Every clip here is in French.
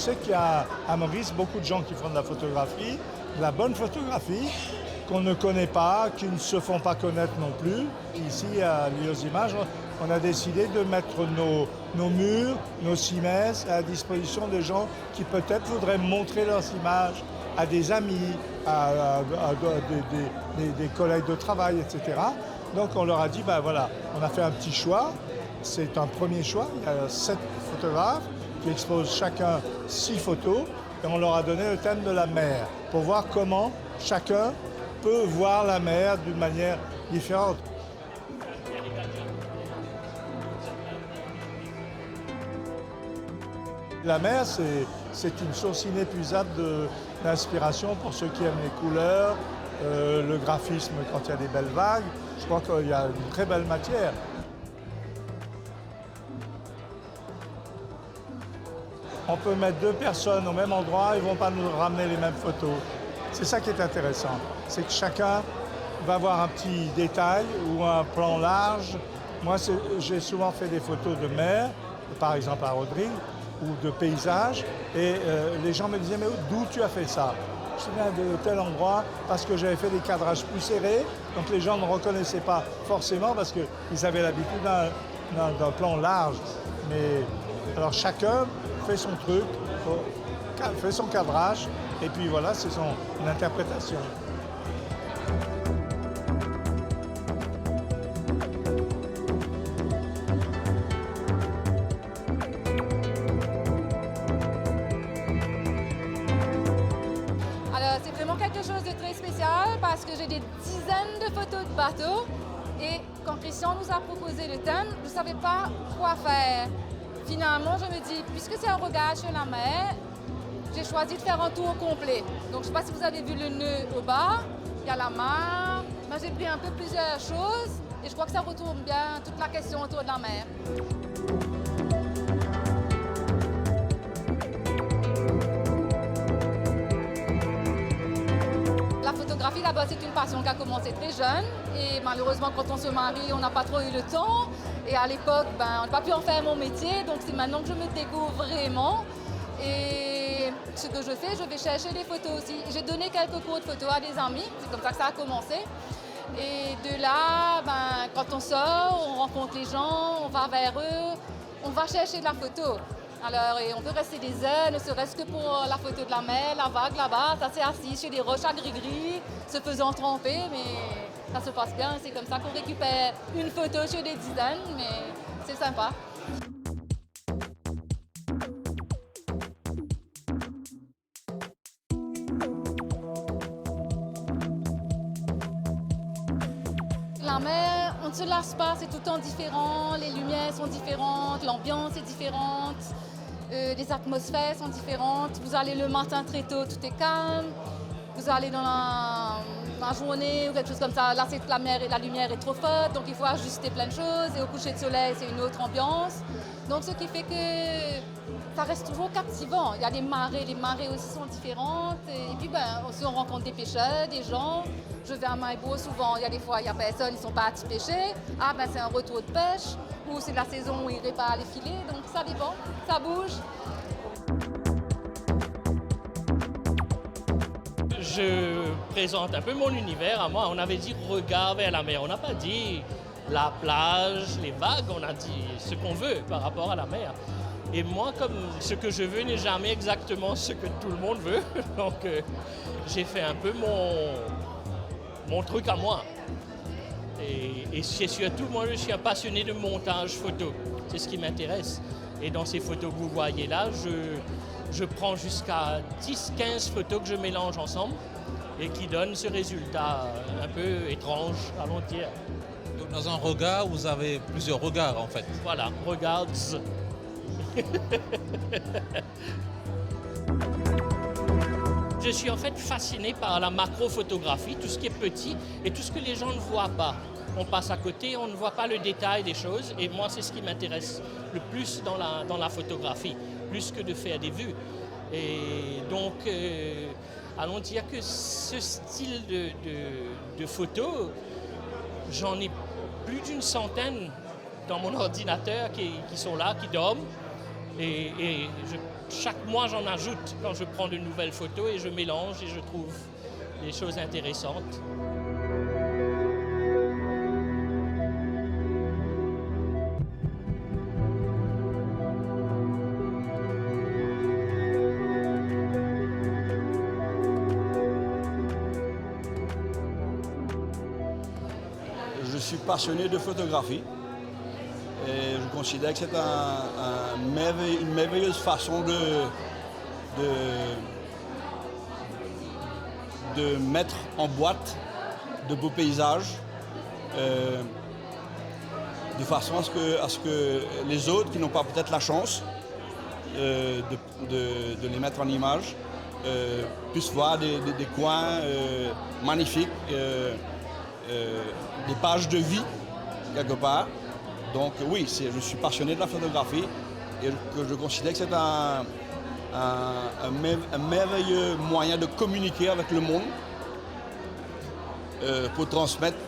sais qu'il y a à Maurice beaucoup de gens qui font de la photographie, de la bonne photographie, qu'on ne connaît pas, qui ne se font pas connaître non plus. Ici, à l'île aux images, on a décidé de mettre nos murs, nos cimaises à la disposition de gens qui peut-être voudraient montrer leurs images à des amis, à des collègues de travail, etc. Donc on leur a dit, ben voilà, on a fait un petit choix. C'est un premier choix. Il y a 7 photographes qui exposent chacun 6 photos et on leur a donné le thème de la mer pour voir comment chacun peut voir la mer d'une manière différente. La mer, c'est une source inépuisable d'inspiration pour ceux qui aiment les couleurs, le graphisme quand il y a des belles vagues. Je crois qu'il y a une très belle matière. On peut mettre 2 personnes au même endroit, ils ne vont pas nous ramener les mêmes photos. C'est ça qui est intéressant, c'est que chacun va voir un petit détail ou un plan large. Moi, j'ai souvent fait des photos de mer, par exemple à Rodrigue, ou de paysages, et les gens me disaient « mais d'où tu as fait ça ?» Je viens de tel endroit parce que j'avais fait des cadrages plus serrés, donc les gens ne reconnaissaient pas forcément parce qu'ils avaient l'habitude d'un plan large. Mais alors chacun fait son truc, fait son cadrage, et puis voilà, c'est son interprétation. Alors c'est vraiment quelque chose de très spécial parce que j'ai des dizaines de photos de bateaux et quand Christian nous a proposé le thème, je ne savais pas quoi faire. Finalement, je me dis, puisque c'est un regard sur la mer, j'ai choisi de faire un tour complet. Donc, je ne sais pas si vous avez vu le nœud au bas, il y a la mer. Moi, j'ai pris un peu plusieurs choses et je crois que ça retourne bien toute la question autour de la mer. La photographie, d'abord, c'est une passion qui a commencé très jeune et malheureusement, quand on se marie, on n'a pas trop eu le temps. Et à l'époque, on n'a pas pu en faire mon métier, donc c'est maintenant que je me découvre vraiment. Et ce que je fais, je vais chercher des photos aussi. J'ai donné quelques cours de photos à des amis, c'est comme ça que ça a commencé. Et de là, quand on sort, on rencontre les gens, on va vers eux, on va chercher de la photo. Alors, et on peut rester des heures, ne serait-ce que pour la photo de la mer, la vague là-bas, ça s'est assis sur des roches à gris-gris, se faisant tremper, mais ça se passe bien. C'est comme ça qu'on récupère une photo sur des dizaines, mais c'est sympa. La mer, on ne se lasse pas, c'est tout le temps différent, les lumières sont différentes, l'ambiance est différente. Les atmosphères sont différentes. Vous allez le matin très tôt, tout est calme. Vous allez dans la journée ou quelque chose comme ça. Là, c'est la mer et la lumière est trop forte, donc il faut ajuster plein de choses. Et au coucher de soleil, c'est une autre ambiance. Donc, ce qui fait que ça reste toujours captivant. Il y a des marées, les marées aussi sont différentes. Et puis, aussi, on rencontre des pêcheurs, des gens. Je vais à Maïbo souvent, il y a des fois, il n'y a personne, ils ne sont pas à pêcher. Ah, c'est un retour de pêche. Ou c'est la saison où ils réparent les filets. Donc, ça dépend, ça bouge. Je présente un peu mon univers à moi. On avait dit regard vers la mer. On n'a pas dit la plage, les vagues. On a dit ce qu'on veut par rapport à la mer. Et moi, comme ce que je veux n'est jamais exactement ce que tout le monde veut, donc j'ai fait un peu mon truc à moi. Et c'est surtout, moi, je suis un passionné de montage photo. C'est ce qui m'intéresse. Et dans ces photos que vous voyez là, je prends jusqu'à 10-15 photos que je mélange ensemble et qui donnent ce résultat un peu étrange à l'entière. Donc dans un regard, vous avez plusieurs regards en fait. Voilà, regarde. Je suis en fait fasciné par la macrophotographie, tout ce qui est petit et tout ce que les gens ne voient pas. On passe à côté, on ne voit pas le détail des choses et moi c'est ce qui m'intéresse le plus dans la photographie, plus que de faire des vues. Et donc, allons dire que ce style de photo, j'en ai plus d'une centaine dans mon ordinateur qui sont là, qui dorment. Et je chaque mois, j'en ajoute quand je prends de nouvelles photos et je mélange et je trouve des choses intéressantes. Je suis passionné de photographie et je considère que c'est une merveilleuse façon de mettre en boîte de beaux paysages de façon à ce que les autres qui n'ont pas peut-être la chance de les mettre en image puissent voir des coins magnifiques. Des pages de vie, quelque part. Donc oui, je suis passionné de la photographie et que je considère que c'est un merveilleux moyen de communiquer avec le monde pour transmettre,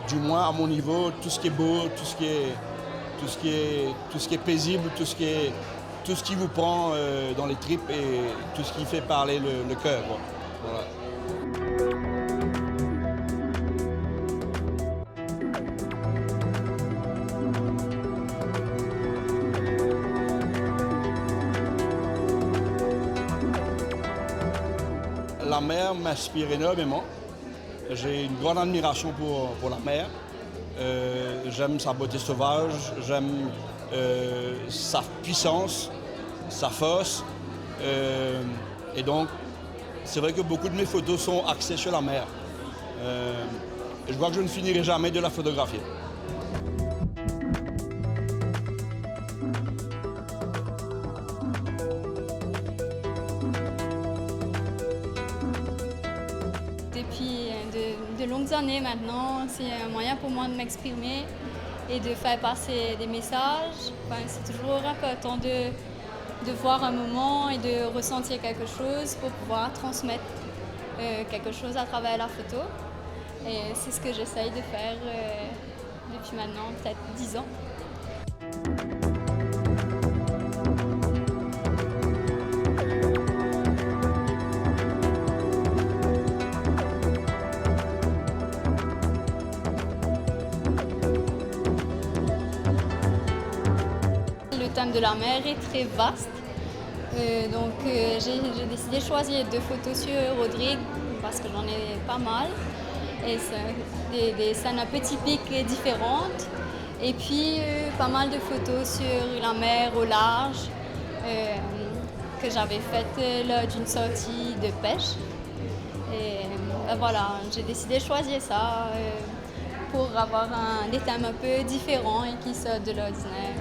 du moins à mon niveau, tout ce qui est beau, tout ce qui est paisible, tout ce qui vous prend dans les tripes et tout ce qui fait parler le cœur. Voilà. La mer m'inspire énormément. J'ai une grande admiration pour la mer. J'aime sa beauté sauvage, j'aime sa puissance, sa force. Et donc, c'est vrai que beaucoup de mes photos sont axées sur la mer. Je crois que je ne finirai jamais de la photographier. Depuis de longues années maintenant, c'est un moyen pour moi de m'exprimer et de faire passer des messages. Enfin, c'est toujours important de voir un moment et de ressentir quelque chose pour pouvoir transmettre quelque chose à travers la photo. Et c'est ce que j'essaye de faire depuis maintenant peut-être 10 ans. Le thème de la mer est très vaste, donc j'ai décidé de choisir 2 photos sur Rodrigue parce que j'en ai pas mal, et c'est des scènes un peu typiques et différentes, et puis pas mal de photos sur la mer au large que j'avais faites lors d'une sortie de pêche. Et voilà, j'ai décidé de choisir ça pour avoir des thèmes un peu différents et qui sortent de l'ordinaire.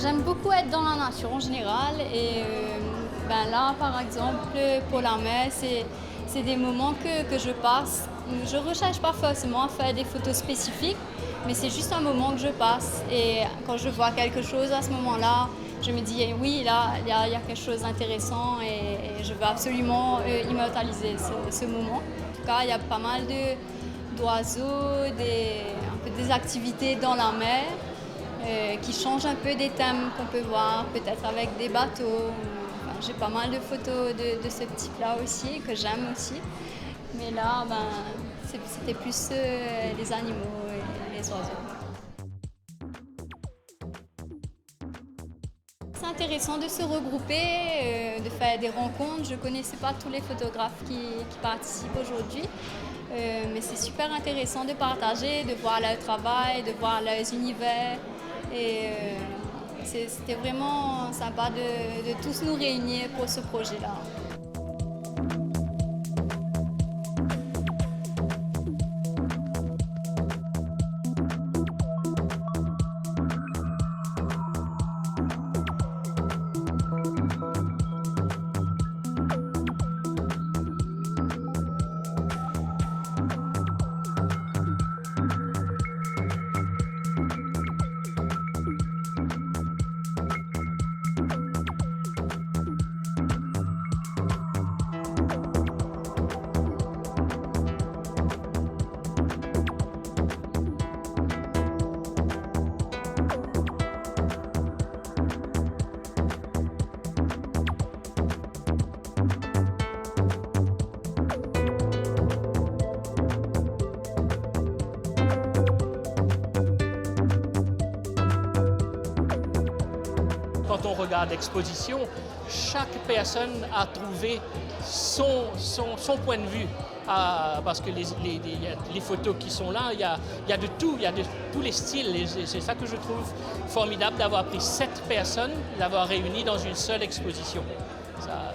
J'aime beaucoup être dans la nature en général et là par exemple pour la mer c'est des moments que je passe. Je ne recherche pas forcément à faire des photos spécifiques, mais c'est juste un moment que je passe et quand je vois quelque chose à ce moment-là, je me dis oui là il y a quelque chose d'intéressant et je veux absolument immortaliser ce moment. En tout cas il y a pas mal d'oiseaux, un peu des activités dans la mer. Qui changent un peu des thèmes qu'on peut voir, peut-être avec des bateaux. Enfin, j'ai pas mal de photos de ce type-là aussi, que j'aime aussi. Mais là, c'était plus les animaux et les oiseaux. C'est intéressant de se regrouper, de faire des rencontres. Je ne connaissais pas tous les photographes qui participent aujourd'hui. Mais c'est super intéressant de partager, de voir leur travail, de voir leurs univers. Et c'était vraiment sympa de tous nous réunir pour ce projet-là. quand on regarde l'exposition, chaque personne a trouvé son point de vue. Parce que les photos qui sont là, il y a de tout, il y a de tous les styles. Et c'est ça que je trouve formidable d'avoir pris 7 personnes, d'avoir réuni dans une seule exposition.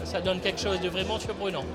Ça donne quelque chose de vraiment surprenant.